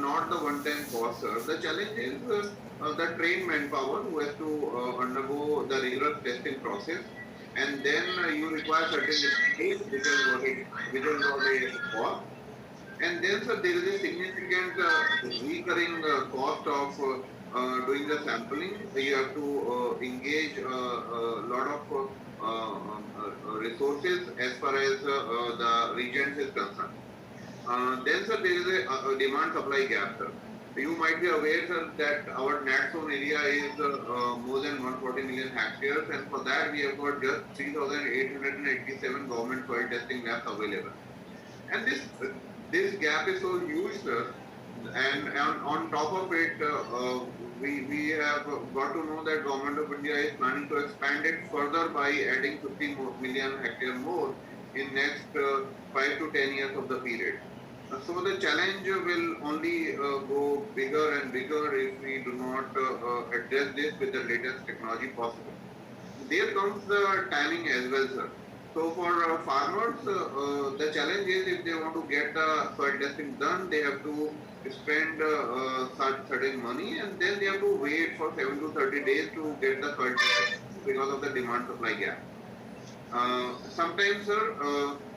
not the one-time cost, sir. The challenge is the trained manpower who has to undergo the rigorous testing process, and then you require certain space, which is what a cost. And then, sir, there is a significant recurring cost of doing the sampling. You have to engage a lot of resources as far as the regions is concerned. Then, sir, there is a demand supply gap, sir. You might be aware, sir, that our net zone area is more than 140 million hectares, and for that we have got just 3,887 government soil testing labs available. And this gap is so huge, sir. And on top of it, we have got to know that Government of India is planning to expand it further by adding 50 million hectare more in next 5 to 10 years of the period. So the challenge will only go bigger and bigger if we do not address this with the latest technology possible. There comes the timing as well, sir. So for farmers, the challenge is if they want to get the soil testing done, they have to spend certain money, and then they have to wait for 7 to 30 days to get the soil testing because of the demand supply gap. Sometimes, sir,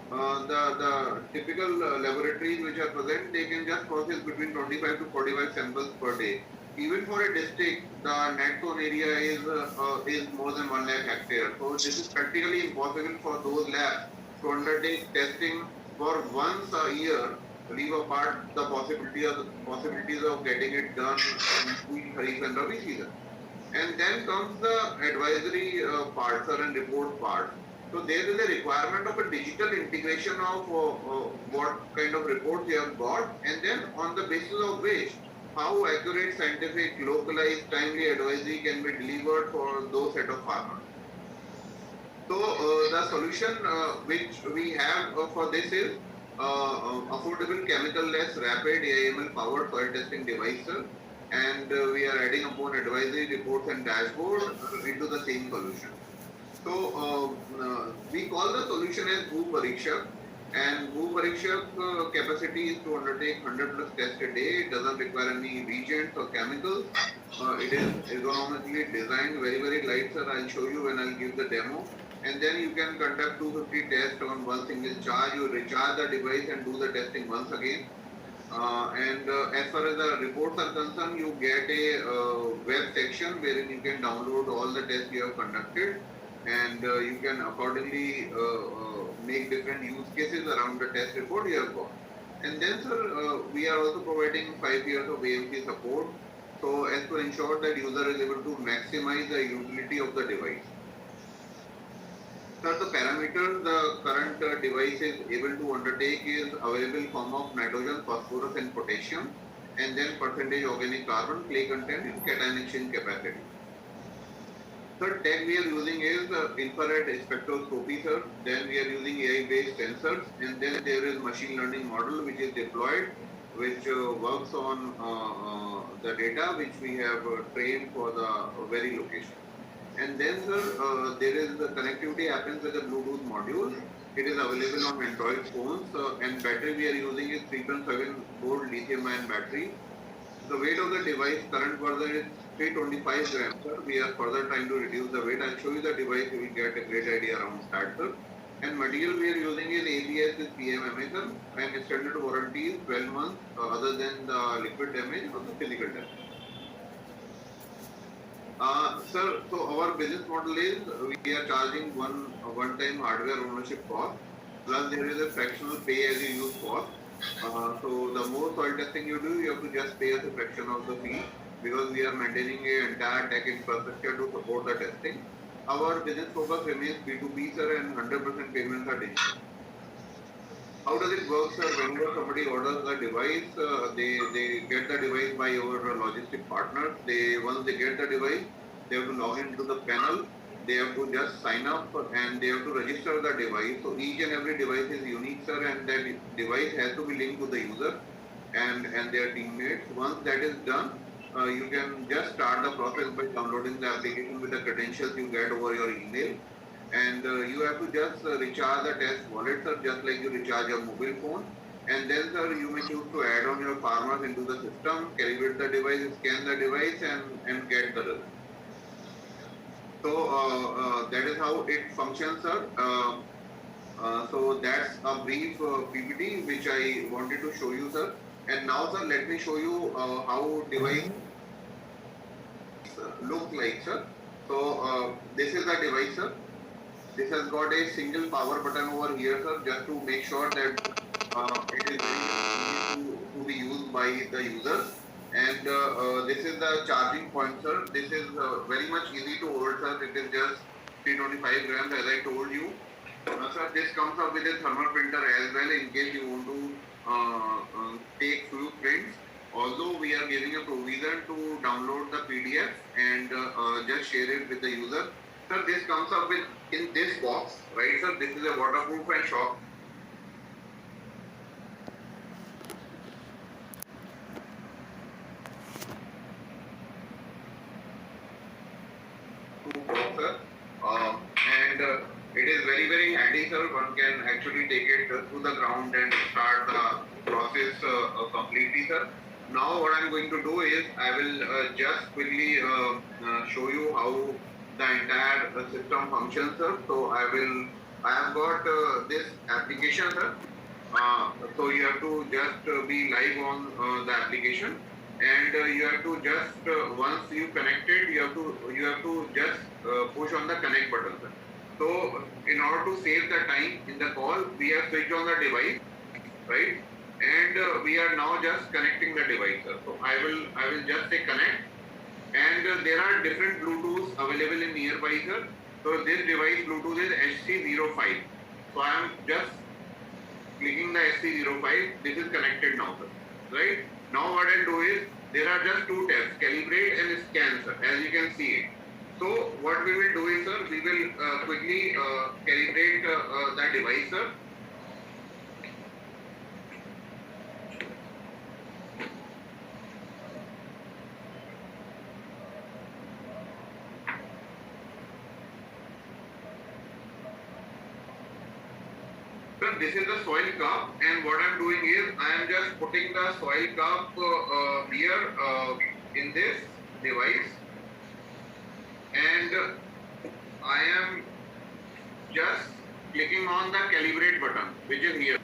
the typical laboratories which are present, they can just process between 25 to 45 samples per day. Even for a district, the net zone area is more than 1 lakh hectares. So this is practically impossible for those labs to undertake testing for once a year, leave apart the possibilities of getting it done in Kharif and Rabi season. And then comes the advisory part, sir, and report part. So there is a requirement of a digital integration of what kind of reports you have got, and then on the basis of which how accurate, scientific, localized, timely advisory can be delivered for those set of farmers. So the solution which we have for this is affordable, chemical-less, rapid AIML powered soil testing device, and we are adding upon advisory reports and dashboard into the same solution. So we call the solution as Bhu Pariksha, and Bhu Pariksha capacity is to undertake 100 plus tests a day. It doesn't require any reagents or chemicals. It is ergonomically designed, very light, sir. I'll show you when I'll give the demo. And then you can conduct 250 tests on one single charge. You recharge the device and do the testing once again. As far as the reports are concerned, you get a web section wherein you can download all the tests you have conducted, and you can accordingly make different use cases around the test report you have got. And then, sir, we are also providing 5 years of AMC support, so as to ensure that user is able to maximize the utility of the device. Sir, the parameters the current device is able to undertake is available form of nitrogen, phosphorus and potassium, and then percentage organic carbon, clay content and cation exchange capacity. Third tech we are using is infrared spectroscopy, sir. Then we are using AI-based sensors, and then there is machine learning model which is deployed, which works on the data which we have trained for the very location. And then, sir, there is the connectivity happens with a Bluetooth module. It is available on Android phones, and battery we are using is 3.7 volt lithium-ion battery. The weight of the device current version is 325 grams, sir. We are further trying to reduce the weight. I'll show you the device, you will get a great idea around that, sir. And material we are using is ABS with PMMA, sir, and extended warranty is 12 months, other than the liquid damage or the physical damage. Sir, so our business model is we are charging one-time hardware ownership cost, plus there is a fractional pay as you use cost. So the more soil testing you do, you have to just pay us a fraction of the fee, because we are maintaining an entire tech infrastructure to support the testing. Our business focus remains B2B, sir, and 100% payments are digital. How does it work, sir? Whenever somebody orders the device, they get the device by our logistic partners. Once they get the device, they have to log into the panel. They have to just sign up and they have to register the device. So each and every device is unique, sir, and that device has to be linked to the user and their teammates. Once that is done, you can just start the process by downloading the application with the credentials you get over your email. And you have to just recharge the test wallet, sir, just like you recharge your mobile phone. and then sir you may choose to add on your farmers into the system, calibrate the device, scan the device, and get the result. So that is how it functions, sir. So that's a brief PPT which I wanted to show you, sir. And now, sir, let me show you how device looks like, sir. So this is the device, sir. This has got a single power button over here, sir, just to make sure that it is very easy to be used by the users. And this is the charging point, sir. This is very much easy to hold, sir. It is just 325 grams, as I told you. Sir, this comes up with a thermal printer as well in case you want to take few prints. Although we are giving a provision to download the PDF and just share it with the user. Sir, this comes up with in this box, right, sir? This is a waterproof and shock. Sir, and it is very, very handy, sir. One can actually take it to the ground and start the process completely, sir. Now what I'm going to do is I will just quickly show you how the entire system functions, sir. So I have got this application, sir. So you have to just be live on the application, and you have to just once you connected, you have to just push on the connect button, sir. So in order to save the time in the call, we have switched on the device, right? And we are now just connecting the device, sir. So I will just say connect, and there are different Bluetooths available in nearby, sir. So this device Bluetooth is HC05. So I am just clicking the HC05. This is connected now, sir. Right? Now what I'll do is there are just two tabs: calibrate and scan, sir. As you can see it. So what we will do is, sir, we will quickly calibrate the device, sir. This is the soil cup, and what I'm doing is I am just putting the soil cup here in this device, and I am just clicking on the calibrate button, which is here.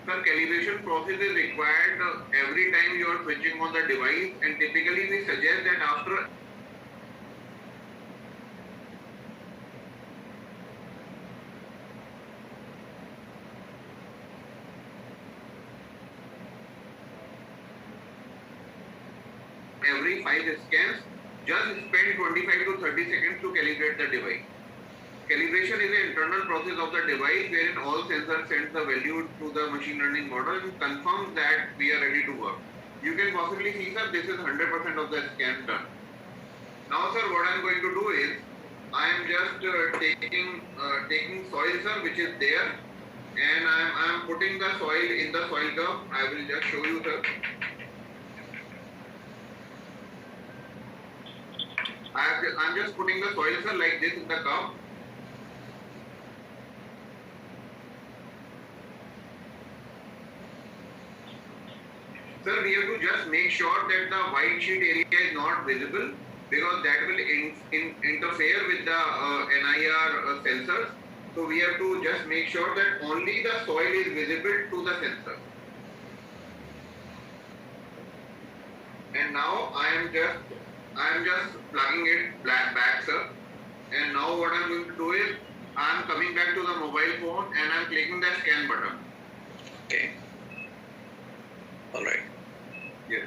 Sir, calibration process is required every time you are switching on the device, and typically we suggest that after every 5 scans, just spend 25 to 30 seconds to calibrate the device. Calibration is an internal process of the device wherein all sensors send the value to the machine learning model and confirms that we are ready to work. You can possibly see, sir, this is 100% of the scan done. Now, sir, what I am going to do is I am just taking soil, sir, which is there, and I am putting the soil in the soil cup. I will just show you, sir. I am just putting the soil, sir, like this in the cup. Sir, we have to just make sure that the white sheet area is not visible, because that will interfere with the NIR sensors. So we have to just make sure that only the soil is visible to the sensor. And now I am just plugging it back, sir. And now what I am going to do is I am coming back to the mobile phone and I am clicking the scan button. Okay. All right. Yes.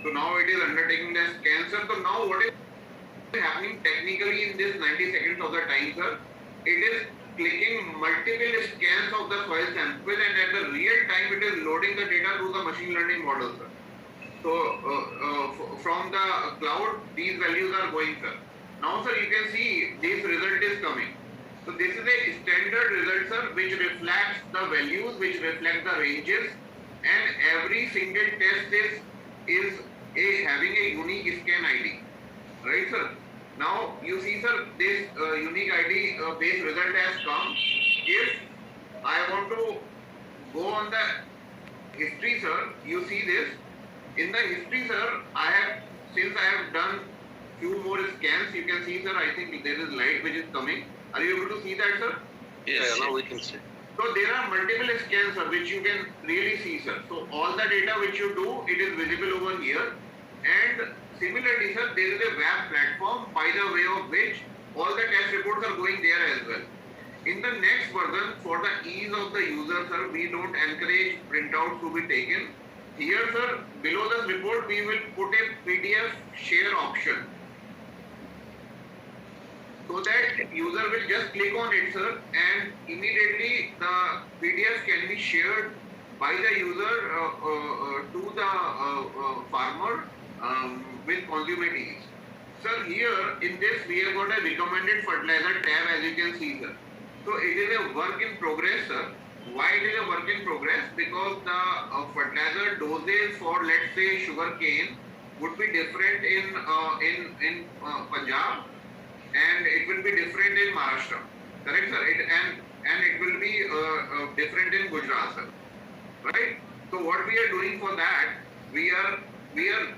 So now it is undertaking the scan, sir. So now what is happening technically in this 90 seconds of the time, sir? It is clicking multiple scans of the soil sample, and at the real time it is loading the data to the machine learning model, sir. So from the cloud, these values are going, sir. Now, sir, you can see this result is coming. So this is a standard result, sir, which reflects the values, which reflect the ranges, and every single test is having a unique scan ID. right sir? Now you see sir, this unique ID based result has come. If I want to go on the history sir, you see this. In the history sir, since I have done few more scans, you can see sir, I think there is light which is coming. Are you able to see that sir? Yes. Now we can see. So there are multiple scans sir, which you can really see sir. So all the data which you do, it is visible over here. And similarly sir, there is a web platform by the way of which all the test reports are going there as well. In the next version, for the ease of the user sir, we don't encourage printouts to be taken. Here sir, below this report, we will put a PDF share option, so that user will just click on it sir, and immediately the PDF can be shared by the user to the farmer with consummate ease. Sir, here in this we have got a recommended fertilizer tab, as you can see sir. So it is a work in progress sir. Why it is a work in progress? Because the fertilizer doses for, let's say, sugarcane would be different in Punjab, and it will be different in Maharashtra. Correct sir? And it will be different in Gujarat sir. Right? So what we are doing for that, we are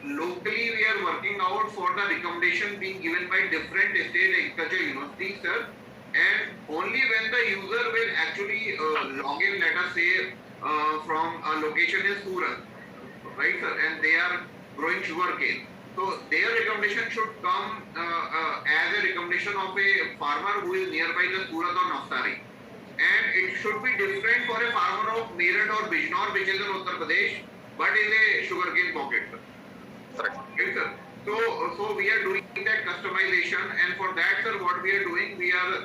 locally working out for the recommendation being given by different state agriculture universities sir. And only when the user will actually log in, let us say from a location in Surat, right sir, and they are growing sugarcane. So their recommendation should come as a recommendation of a farmer who is nearby the Surat or Navsari. And it should be different for a farmer of Meerut or Bijnor, which is in Uttar Pradesh, but is a sugarcane pocket sir. Right sir. So we are doing that customization, and for that sir, what we are doing, we are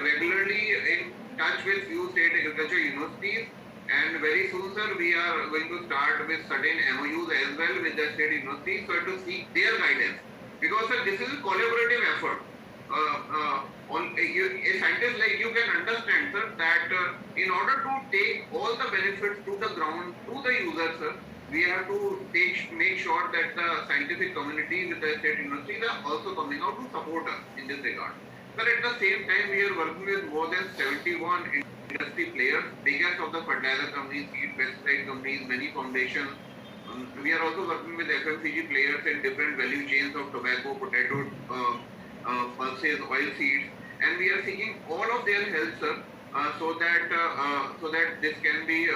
regularly in touch with few state agriculture universities, and very soon sir, we are going to start with certain MOUs as well with the state universities, so to seek their guidance, because sir, this is a collaborative effort. A scientist like you can understand sir, that in order to take all the benefits to the ground, to the user sir, we have to make sure that the scientific community with the state universities are also coming out to support us in this regard. But at the same time, we are working with more than 71 industry players, biggest of the fertilizer companies, seed pesticide companies, many foundations. We are also working with FMCG players in different value chains of tobacco, potato, pulses, oil seeds, and we are seeking all of their help, sir, so that this can be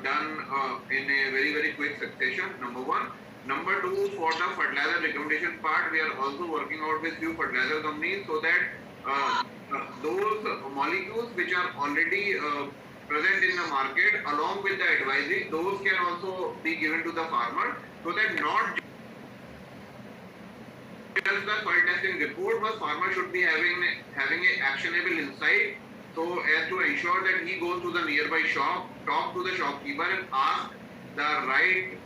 done in a very quick succession. Number one. Number two, for the fertilizer recommendation part, we are also working out with few fertilizer companies, so that those molecules which are already present in the market, along with the advisory, those can also be given to the farmer, so that not just the soil testing report, but farmer should be having a actionable insight, so as to ensure that he goes to the nearby shop, talk to the shopkeeper and ask the right,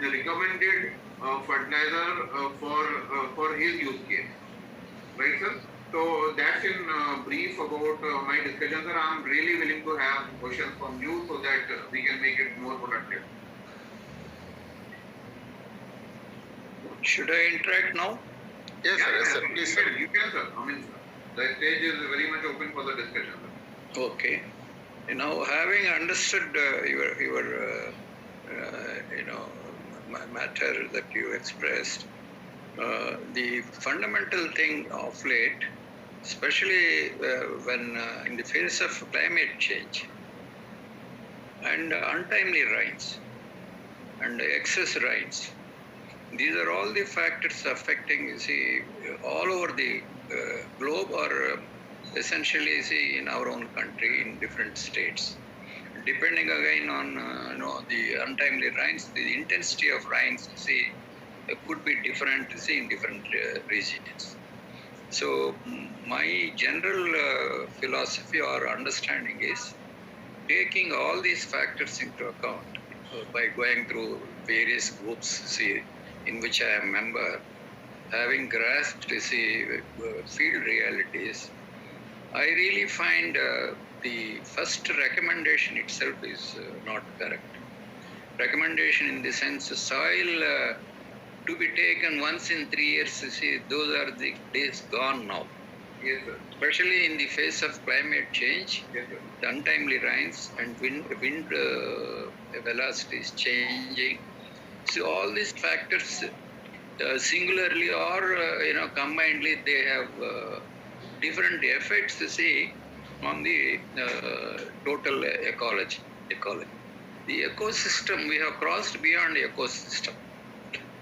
the recommended fertilizer for his use case. Right, sir? So that's in brief about my discussion, sir. I'm really willing to have questions from you so that we can make it more productive. Should I interact now? Yes, sir. Please, sir. You can, sir. I mean, the stage is very much open for the discussion, sir. Okay. Having understood your matter that you expressed, the fundamental thing of late, especially when in the face of climate change and untimely rains and excess rains, these are all the factors affecting, all over the globe, or essentially, in our own country, in different states. Depending again on the untimely rains, the intensity of rains, could be different, in different regions. So my general philosophy or understanding is taking all these factors into account by going through various groups, in which I am a member, having grasped, field realities. I really find the first recommendation itself is not correct. Recommendation in the sense soil to be taken once in 3 years, you see, those are the days gone now. Yes, sir. Especially in the face of climate change, Yes, sir. the untimely rains and wind velocity is changing. So all these factors, singularly or combinedly, they have different effects, you see, on the total ecology. The ecosystem, we have crossed beyond ecosystem.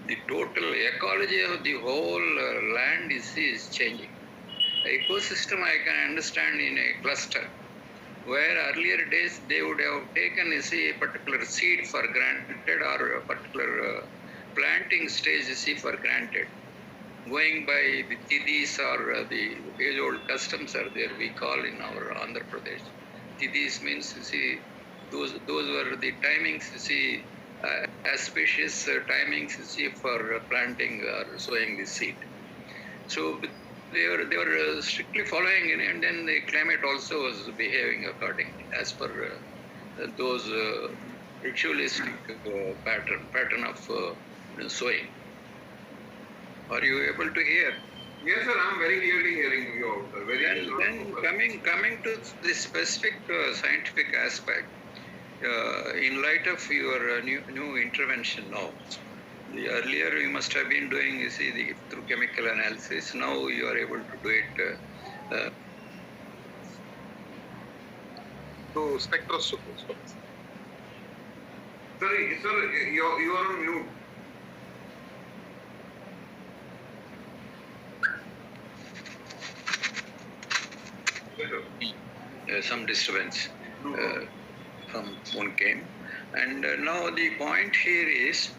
The total ecology of the whole land is changing. Ecosystem I can understand in a cluster, where earlier days they would have taken a particular seed for granted or a particular planting stage for granted. Going by the tidis or the age-old customs are there, we call in our Andhra Pradesh. Tidis means, those were the timings, auspicious timings, for planting or sowing the seed. So they were strictly following it, and then the climate also was behaving accordingly as per those ritualistic pattern of sowing. Are you able to hear? Yes, sir. I'm very clearly hearing you out, sir. Then coming to the specific scientific aspect, in light of your new intervention now. The earlier you must have been doing, through chemical analysis. Now you are able to do it to spectroscopy. Sorry, sir, you are on mute. some disturbance from one came. And now the point here is,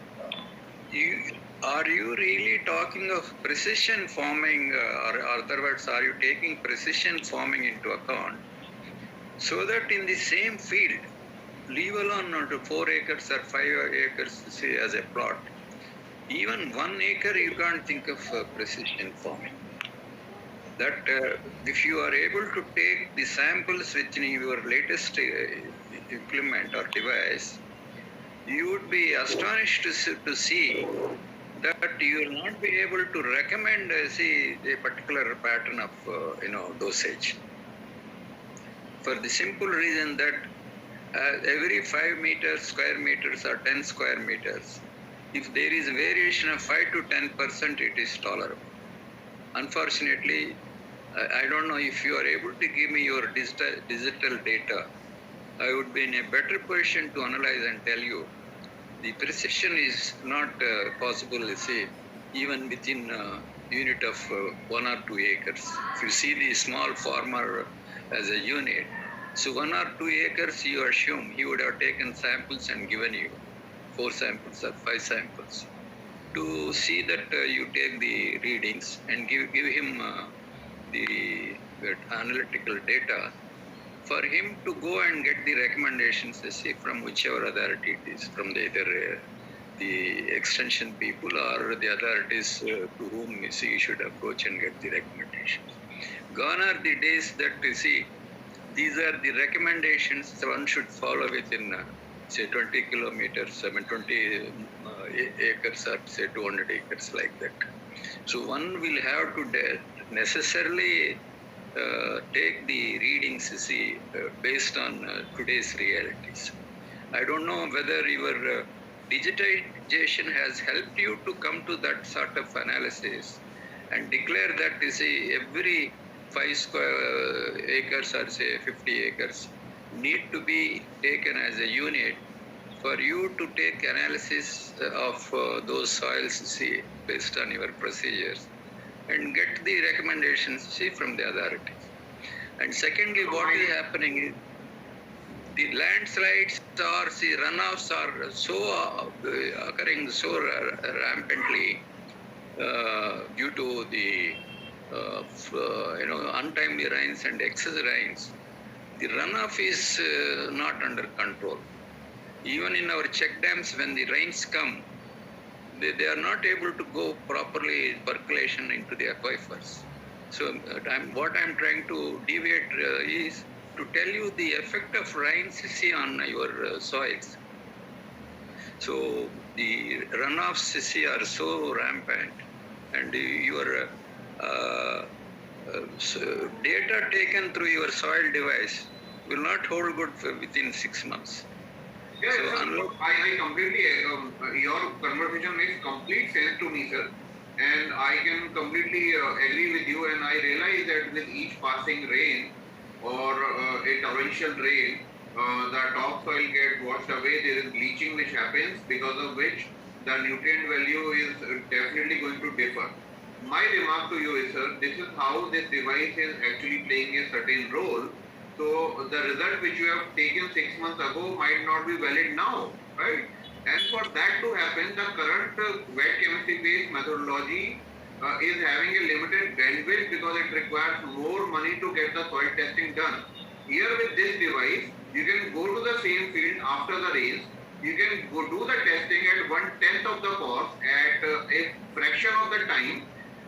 are you really talking of precision farming, or other words, are you taking precision farming into account, so that in the same field, leave alone 4 acres or 5 acres as a plot, even 1 acre you can't think of precision farming. That if you are able to take the samples with your latest implement or device, you would be astonished to see that you will not be able to recommend a particular pattern of dosage, for the simple reason that every 5 square meters or 10 square meters, if there is a variation of 5 to 10%, it is tolerable. Unfortunately, I don't know if you are able to give me your digital data, I would be in a better position to analyze and tell you the precision is not possible, even within a unit of 1 or 2 acres. If you see the small farmer as a unit, so 1 or 2 acres, you assume he would have taken samples and given you 4 samples or 5 samples to see that you take the readings and give him the analytical data for him to go and get the recommendations, from whichever authority it is, from either the extension people or the authorities to whom you should approach and get the recommendations. Gone are the days that these are the recommendations one should follow within 20 kilometers, 20 acres or 200 acres, like that. So one will have to necessarily take the readings, based on today's realities. I don't know whether your digitization has helped you to come to that sort of analysis and declare that every 5 square acres or 50 acres need to be taken as a unit for you to take analysis of those soils, based on your procedures, and get the recommendations, from the authorities. And secondly, what is happening is the landslides or runoffs are so occurring so rampantly due to the untimely rains and excess rains. The runoff is not under control. Even in our check dams, when the rains come, they are not able to go properly percolation into the aquifers. So what I'm trying to deviate is to tell you the effect of rains on your soils. So the runoffs are so rampant, and your data taken through your soil device will not hold good within 6 months. Yeah, So, sir, I completely, your conversation makes complete sense to me, sir. And I can completely agree with you. And I realize that with each passing rain or a torrential rain, the topsoil gets washed away. There is bleaching which happens, because of which the nutrient value is definitely going to differ. My remark to you is, sir, this is how this device is actually playing a certain role. So the result which you have taken 6 months ago might not be valid now, right? And for that to happen, the current wet chemistry based methodology is having a limited bandwidth, because it requires more money to get the soil testing done. Here with this device, you can go to the same field after the rains. You can go do the testing at 1/10 of the cost, at a fraction of the time,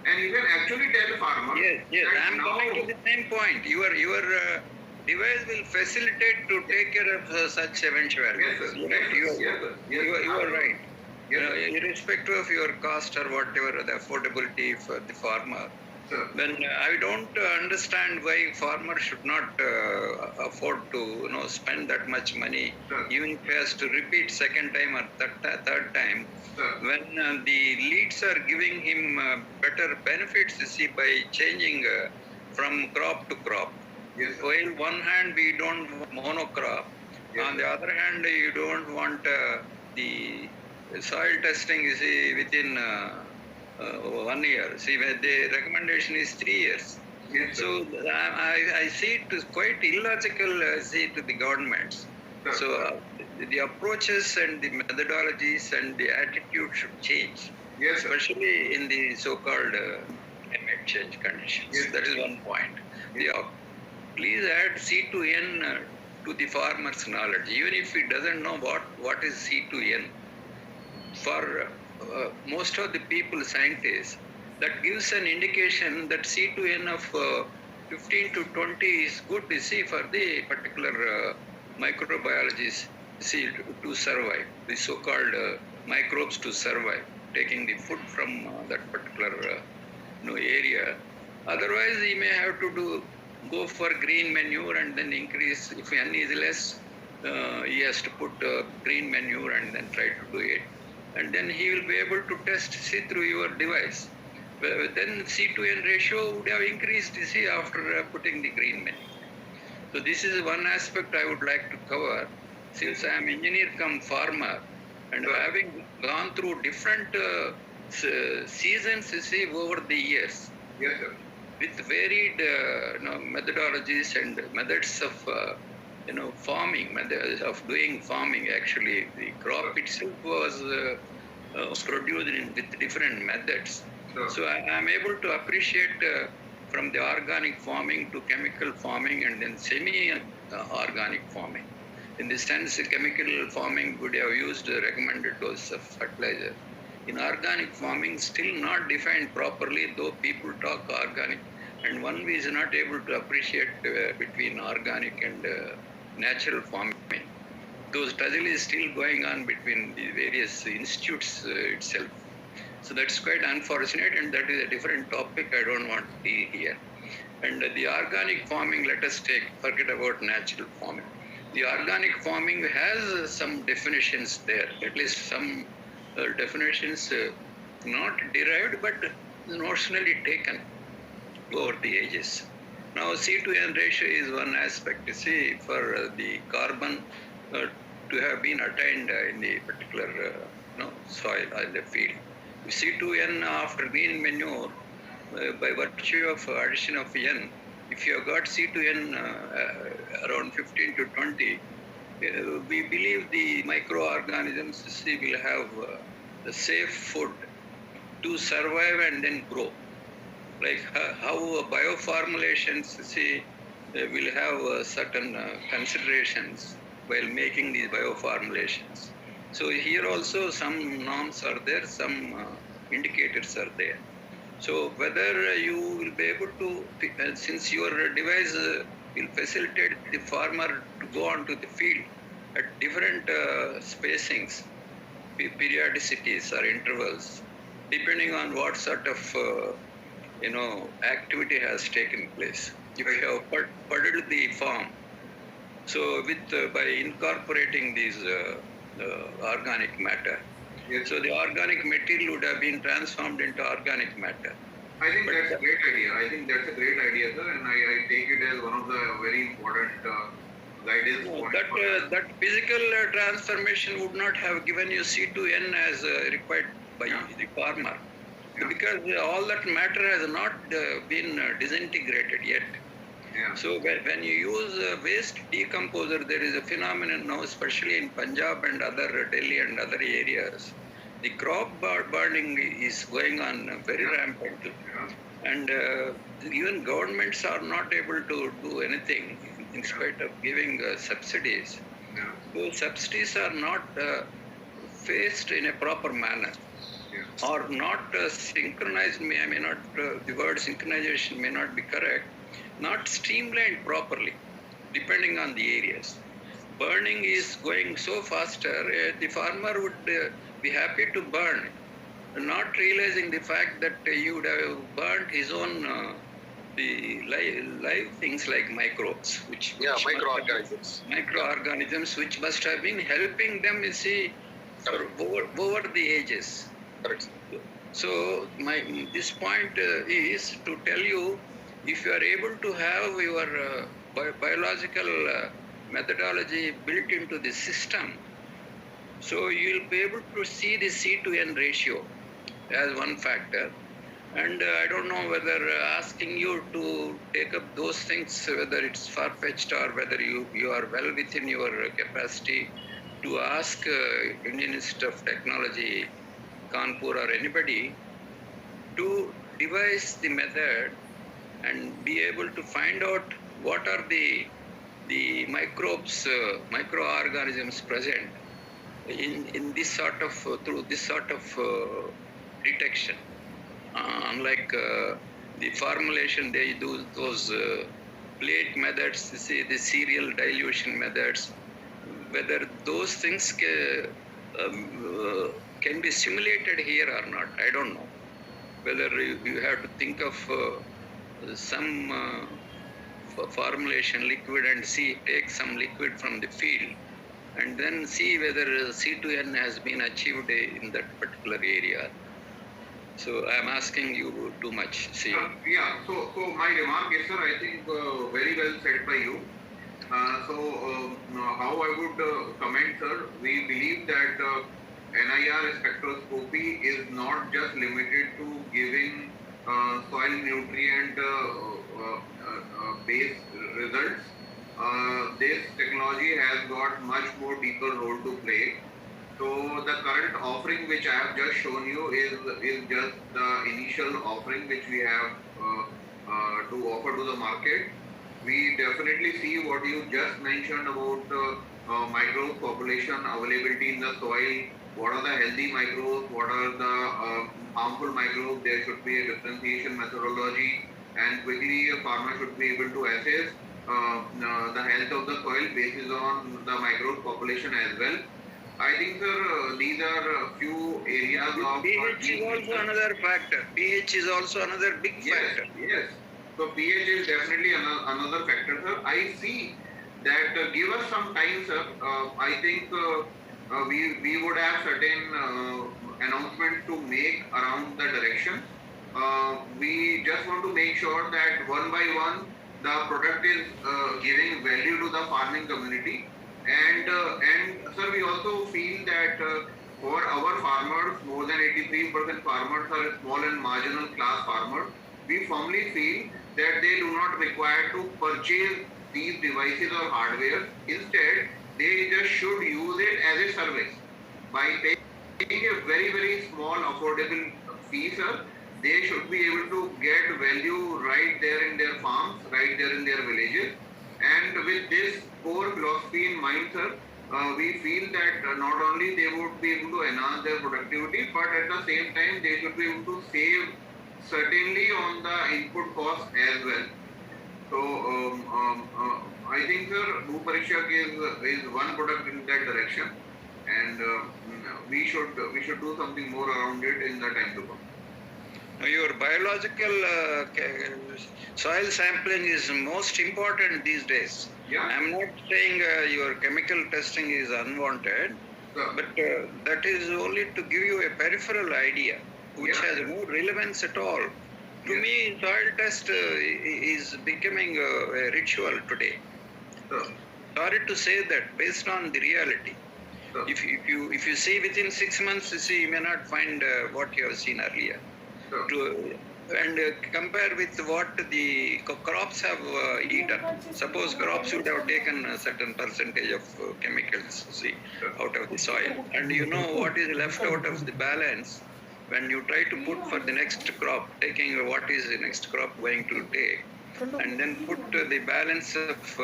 and you can actually tell farmers. Yes, I am coming to the same point. Your device will facilitate to take care of such eventualities. Yes, sir. You are right. Irrespective of your cost or whatever, the affordability for the farmer. Sir. Then I don't understand why farmer should not afford to spend that much money, Sir. even if he has to repeat second time or third time. Sir. When the leads are giving him better benefits, you see, by changing from crop to crop. Yes, sir. While one hand we don't want monocrop, Yes, on the other hand you don't want the soil testing, you see, within 1 year. See, the recommendation is 3 years. Yes, sir. So I see it is quite illogical, to the governments. Sir. So the approaches and the methodologies and the attitude should change, Yes, sir. especially in the so-called climate change conditions. Yes. That is one point. Please add C to N to the farmer's knowledge, even if he doesn't know what is C to N. For most of the people, scientists, that gives an indication that C to N of 15 to 20 is good, you see, for the particular microbiologists, see, to survive, the so-called microbes to survive, taking the food from that particular area. Otherwise, he may have to go for green manure and then increase. If N is less, he has to put green manure and then try to do it. And then he will be able to test, see, through your device. Then C to N ratio would have increased, you see, after putting the green manure. So this is one aspect I would like to cover. Since I am engineer come farmer, and having gone through different seasons, you see, over the years, Yes, sir. with varied methodologies and methods of farming, methods of doing farming. Actually, the crop itself was produced with different methods. Sure. So I am able to appreciate from the organic farming to chemical farming and then semi-organic farming. In this sense, chemical farming would have used a recommended dose of fertilizer. In organic farming, still not defined properly, though people talk organic, and one is not able to appreciate between organic and natural farming. Those tussle is still going on between the various institutes itself. So that's quite unfortunate, and that is a different topic I don't want to deal here. And the organic farming, let us forget about natural farming. The organic farming has some definitions there, at least some definitions not derived but notionally taken over the ages. Now C to N ratio is one aspect, you see, for the carbon to have been attained in the particular soil in the field. C to N after green manure, by virtue of addition of N, if you have got C to N around 15 to 20, we believe the microorganisms will have the safe food to survive and then grow. Like how bioformulations will have certain considerations while making these bioformulations. So here also some norms are there, some indicators are there. So whether you will be able to, since your device will facilitate the farmer to go onto the field at different spacings, periodicities or intervals, depending on what sort of activity has taken place. If you have puddled the farm, so by incorporating these organic matter, Yes. so the organic material would have been transformed into organic matter. I think that's a great idea. I think that's a great idea, sir, and I take it as one of the very important guidance points. That physical transformation would not have given you C2N as required by the farmer, because all that matter has not been disintegrated yet. Yeah. So when you use waste decomposer, there is a phenomenon now, especially in Punjab and other Delhi and other areas. The crop burning is going on very rampantly, and even governments are not able to do anything in spite of giving subsidies. Yeah. So subsidies are not faced in a proper manner, or not synchronized. The word synchronization may not be correct. Not streamlined properly, depending on the areas. Burning is going so faster, the farmer would be happy to burn, not realizing the fact that he would have burnt his own the live things like microbes, which microorganisms, which must have been helping them, you see, over the ages. Correct. So this point is to tell you, if you are able to have your biological methodology built into the system, so you will be able to see the C2N ratio as one factor. And I don't know whether asking you to take up those things, whether it's far-fetched or whether you are well within your capacity to ask Indian Institute of Technology, Kanpur, or anybody to devise the method and be able to find out what are the microbes, microorganisms present in this sort of through this sort of detection. Unlike the formulation, they do those plate methods, the serial dilution methods. Whether those things can be simulated here or not, I don't know. Whether you have to think of some formulation liquid and take some liquid from the field and then see whether C2N has been achieved in that particular area. So I am asking you too much. See. So my remark is, sir, I think very well said by you. How I would comment, sir, we believe that NIR spectroscopy is not just limited to giving soil nutrient based results. This technology has got much more deeper role to play. So the current offering which I have just shown you is just the initial offering which we have to offer to the market. We definitely see what you just mentioned about microbe population availability in the soil. What are the healthy microbes? What are the harmful microbes? There should be a differentiation methodology, and quickly a farmer should be able to assess the health of the soil based on the microbe population as well. I think, sir, these are a few areas of... pH is also another factor. pH is also another big factor. Yes. So pH is definitely another factor, sir. I see that give us some time, sir. I think we would have certain announcements to make around the direction. We just want to make sure that one by one the product is giving value to the farming community. And sir, we also feel that for our farmers, more than 83% farmers are small and marginal class farmers. We firmly feel that they do not require to purchase these devices or hardware. Instead, they just should use it as a service. By paying a very, very small affordable fee, sir, they should be able to get value right there in their farms, right there in their villages. And with this core philosophy in mind, sir, we feel that not only they would be able to enhance their productivity, but at the same time they should be able to save certainly on the input cost as well. So I think, sir, Bhupariksha is one product in that direction. and we should do something more around it in the time to come. Now, your biological soil sampling is most important these days. Yeah. I'm not saying your chemical testing is unwanted, but that is only to give you a peripheral idea, which has no relevance at all. To me, soil test is becoming a ritual today. Sorry to say that, based on the reality. If you see within 6 months, you may not find what you have seen earlier. And compare with what the crops have eaten. Suppose crops would have taken a certain percentage of chemicals out of the soil, and you know what is left out of the balance when you try to put for the next crop, taking what is the next crop going to take, and then put the balance of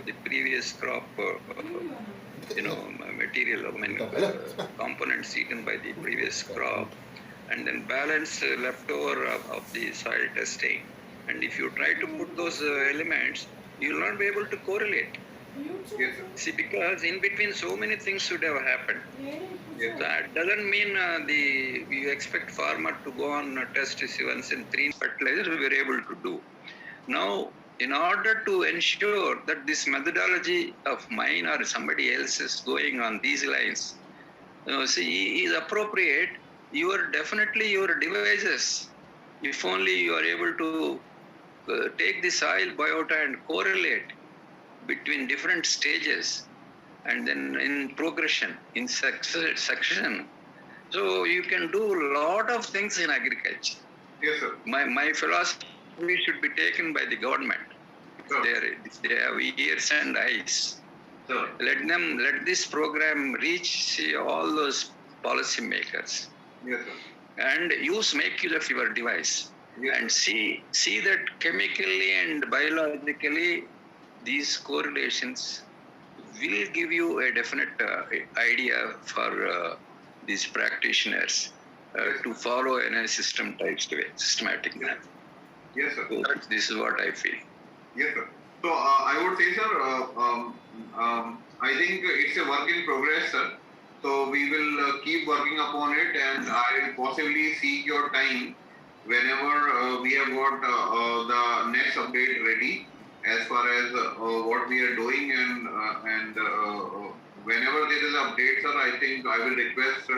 the previous crop, material, components eaten by the previous crop, and then balance leftover of the soil testing. And if you try to put those elements, you will not be able to correlate. Yes, See, because in between so many things should have happened. That doesn't mean you expect farmer to go on test once in 3 fertilizers we were able to do. Now, in order to ensure that this methodology of mine or somebody else is going on these lines, is appropriate, definitely your devices, if only you are able to take the soil biota and correlate between different stages, and then in progression, in succession. So you can do a lot of things in agriculture. Yes, sir. My philosophy should be taken by the government. If they have ears and eyes, let this program reach all those policy makers. Yes, sir. And make use of your device, and see that chemically and biologically these correlations will give you a definite idea for these practitioners to follow in a systematic manner. Yes, sir. So this is what I feel. Yes, sir. So I would say, sir, I think it's a work in progress, sir. So we will keep working upon it, and I will possibly seek your time whenever we have got the next update ready as far as what we are doing, and whenever there is an update, sir, I think I will request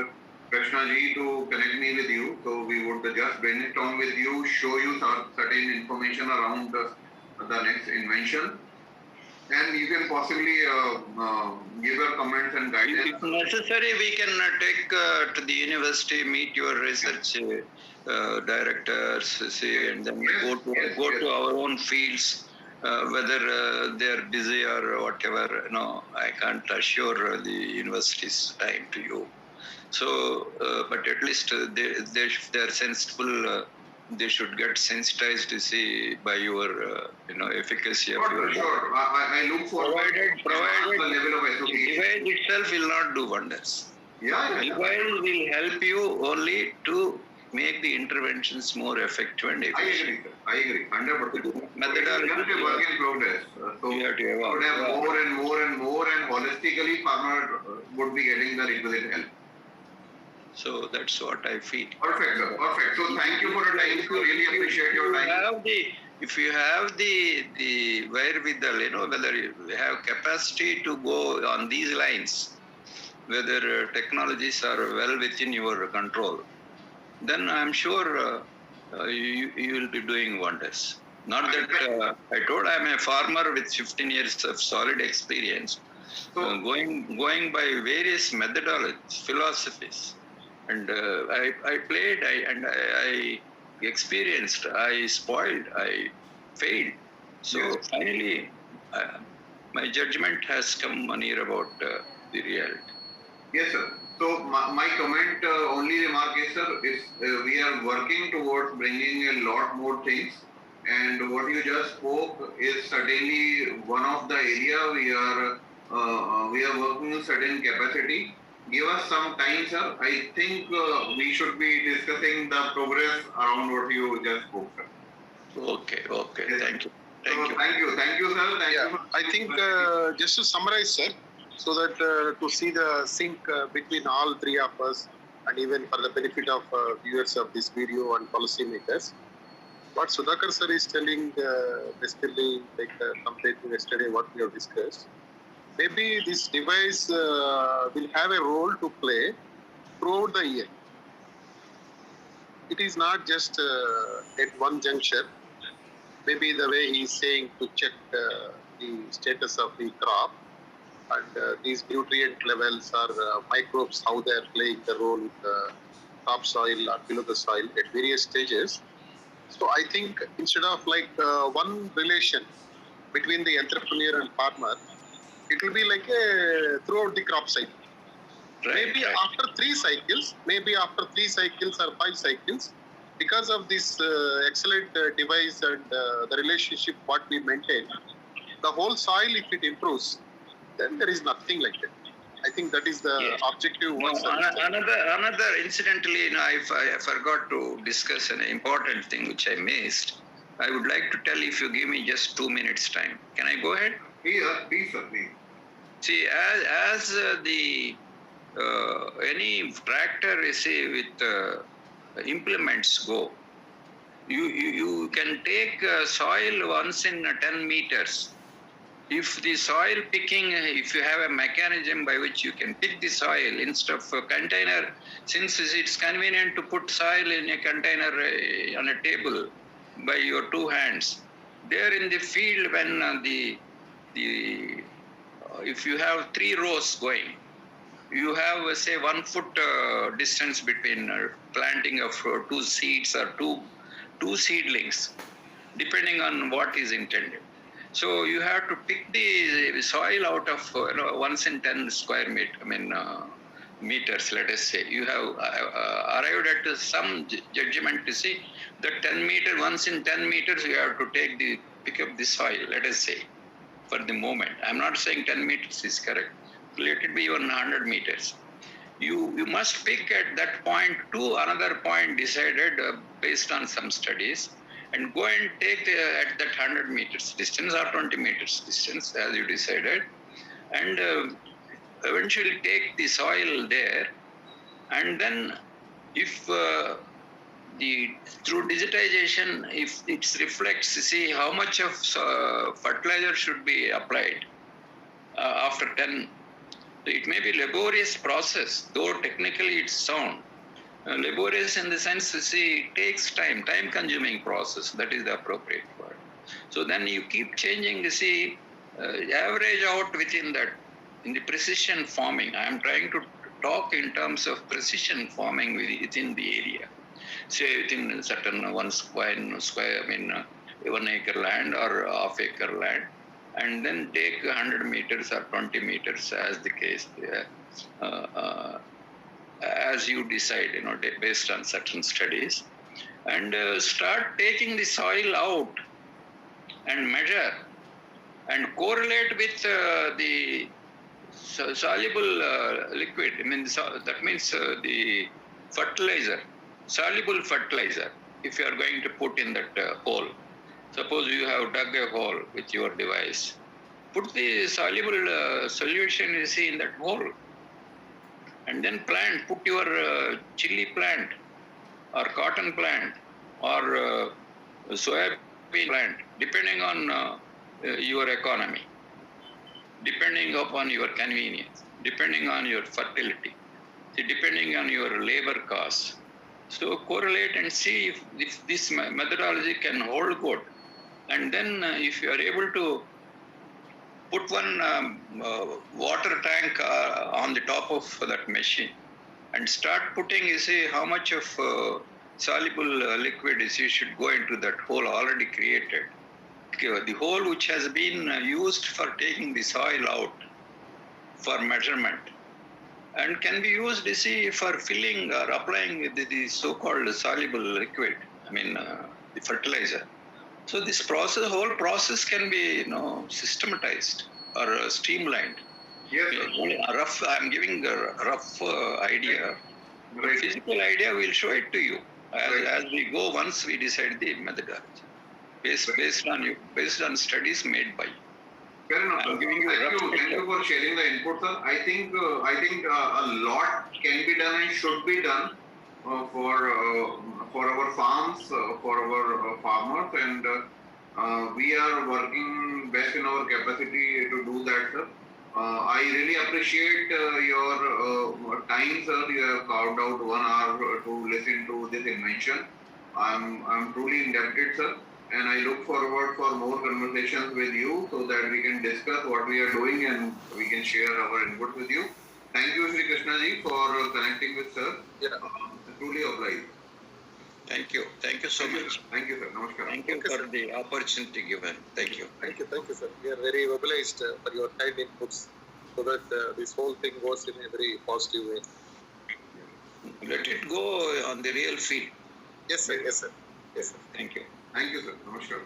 Krishna ji to connect me with you. So we would just brainstorm with you, show you certain information around the next invention. And you can possibly give your comments and guidance. If necessary, we can take to the university, meet your research directors, and then go to our own fields, whether they are busy or whatever. No, I can't assure the university's time to you. So, but at least they are sensible. They should get sensitized to see by your, efficacy of your. Sure. I look forward Provided the level of the device itself will not do wonders. Yeah. Device will help you only to make the interventions more effective and efficient. I agree. 100%. Methodology. It's just a work in progress. So we have to evolve. would have more and more, and holistically, farmer would be getting the requisite help. So that's what I feel. Perfect, sir. Perfect. So thank you for your time. We really appreciate your time. If you have the wherewithal, whether you have capacity to go on these lines, whether technologies are well within your control, then I'm sure you will be doing wonders. Not that I told I'm a farmer with 15 years of solid experience, going by various methodologies, philosophies. And I played, I experienced, I spoiled, I failed. So finally, my judgment has come near about the reality. Yes, sir. So my comment, only remark is, sir, is we are working towards bringing a lot more things. And what you just spoke is certainly one of the area we are working in certain capacity. Give us some time, sir. I think we should be discussing the progress around what you just spoke, sir. Okay. Yes. Thank you. Thank you, sir. I think just to summarize, sir. so that to see the sync between all three of us, and even for the benefit of viewers of this video and policymakers. What Sudhakar sir is telling, basically, like compared to yesterday, what we have discussed, maybe this device will have a role to play throughout the year. It is not just at one juncture. Maybe the way he is saying to check the status of the crop and these nutrient levels or microbes, how they are playing the role in the topsoil or below the soil at various stages. So I think instead of like one relation between the entrepreneur and farmer, it will be like a throughout the crop cycle. Maybe after 3 cycles, or 5 cycles, because of this excellent device and the relationship what we maintain, the whole soil, if it improves, then there is nothing like that. I think that is the objective. Another incidentally, I forgot to discuss an important thing which I missed. I would like to tell if you give me just 2 minutes time. Can I go ahead? Please, sir, please. See, as the any tractor, you see, with implements go, you can take soil once in 10 meters. If the soil picking, if you have a mechanism by which you can pick the soil instead of a container, since it's convenient to put soil in a container on a table by your 2 hands, there in the field when if you have 3 rows going, you have say 1 foot distance between planting of 2 seeds or two seedlings, depending on what is intended. So you have to pick the soil out of once in 10 square meters, let us say. You have arrived at some judgment to see that 10 meter, once in 10 meters, you have to pick up the soil, let us say, for the moment. I'm not saying 10 meters is correct. Let it be even 100 meters. You must pick at that point to another point decided based on some studies, and go and take at that 100 meters distance or 20 meters distance as you decided, and eventually take the soil there, and then if through digitization, if it reflects, see how much of fertilizer should be applied after 10. It may be laborious process, though technically it's sound. Laborious in the sense, see, it takes time-consuming process. That is the appropriate word. So then you keep changing, see, average out within that, in the precision farming. I am trying to talk in terms of precision farming within the area. Say within a certain 1 acre land or half acre land, and then take 100 meters or 20 meters as the case, as you decide, based on certain studies, and start taking the soil out and measure and correlate with the soluble liquid. That means the fertilizer, soluble fertilizer, if you are going to put in that hole. Suppose you have dug a hole with your device. Put the soluble solution, you see, in that hole. And then put your chili plant or cotton plant or soybean plant, depending on your economy, depending upon your convenience, depending on your fertility, depending on your labor costs. So correlate and see if this methodology can hold good. And then if you are able to put one water tank on the top of that machine and start putting, you see, how much of soluble liquid you should go into that hole already created. The hole which has been used for taking the soil out for measurement and can be used, you see, for filling or applying the so-called soluble liquid, the fertilizer. So this whole process can be, systematized or streamlined. Yes, I'm giving a rough idea. Right. Physical idea, we'll show it to you as we go once we decide the methodology based on studies made by you. Fair enough. I'm giving you Thank you for sharing the input, sir. I think a lot can be done and should be done for our farms, for our farmers, and we are working best in our capacity to do that, sir. I really appreciate your time, sir. You have carved out 1 hour to listen to this invention. I'm truly indebted, sir. And I look forward for more conversations with you so that we can discuss what we are doing and we can share our input with you. Thank you, Sri Krishna ji, for connecting with sir. Yeah. Truly obliged. Thank you. Thank you so much. Thank you, sir. Namaskar. Thank you for the opportunity given. Thank you. Thank you, sir. We are very obliged for your kind inputs so that this whole thing goes in a very positive way. Let it go on the real field. Yes, sir. Yes, sir. Yes, sir. Thank you. Thank you, sir. Namaskar.